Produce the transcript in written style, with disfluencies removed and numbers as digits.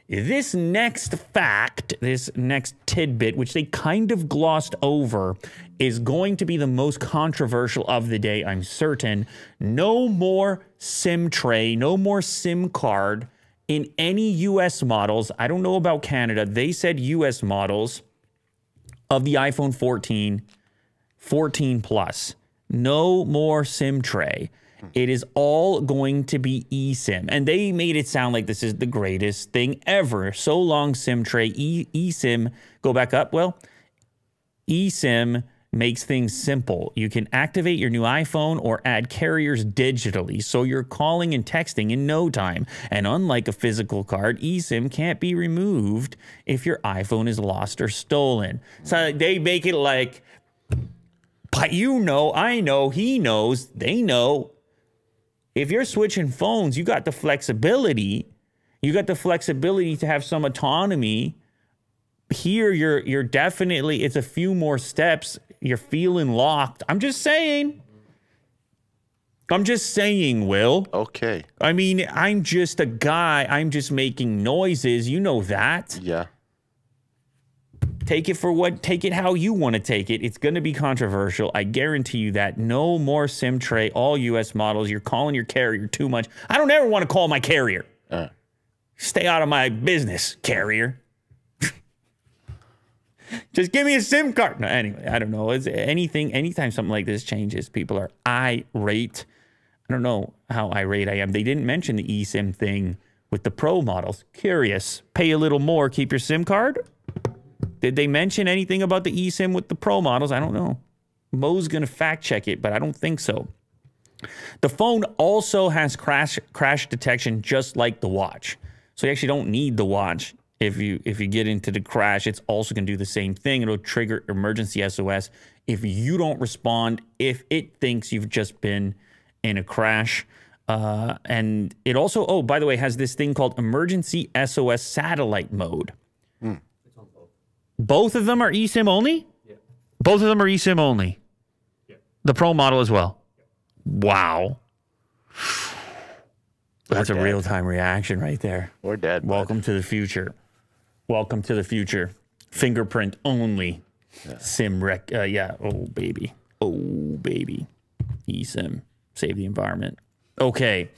This next fact, this next tidbit, which they kind of glossed over, is going to be the most controversial of the day, I'm certain. No more SIM tray, no more SIM card in any U.S. models. I don't know about Canada. They said U.S. models of the iPhone 14, 14 Plus. No more SIM tray. It is all going to be eSIM. And they made it sound like this is the greatest thing ever. So long, SIM tray. eSIM, go back up. Well, eSIM makes things simple. You can activate your new iPhone or add carriers digitally, so you're calling and texting in no time. And unlike a physical card, eSIM can't be removed if your iPhone is lost or stolen. So they make it like, you know, I know, he knows, they know. If you're switching phones, you got the flexibility. You got the flexibility to have some autonomy. Here, you're definitely, it's a few more steps. You're feeling locked. I'm just saying. Will. Okay. I mean, I'm just a guy. I'm just making noises. You know that. Yeah. Take it how you want to take it. It's going to be controversial. I guarantee you that. No more SIM tray, all U.S. models. You're calling your carrier too much. I don't ever want to call my carrier. Stay out of my business, carrier. Just give me a SIM card. No, anyway, I don't know. Anytime something like this changes, people are irate. I don't know how irate I am. They didn't mention the eSIM thing with the Pro models. Curious. Pay a little more, keep your SIM card? Did they mention anything about the eSIM with the Pro models? I don't know. Mo's going to fact check it, but I don't think so. The phone also has crash detection just like the watch. So you actually don't need the watch. If you get into the crash, it's also going to do the same thing. It'll trigger emergency SOS if you don't respond, if it thinks you've just been in a crash. And it also, oh, by the way, has this thing called emergency SOS satellite mode. Both of them are eSIM only? Yeah. Both of them are eSIM only? Yeah. The Pro model as well? Yeah. Wow. That's a real-time reaction right there. We're dead. Welcome to the future. Welcome to the future. Fingerprint only. Yeah. SIM rec. Yeah. Oh, baby. Oh, baby. eSIM. Save the environment. Okay.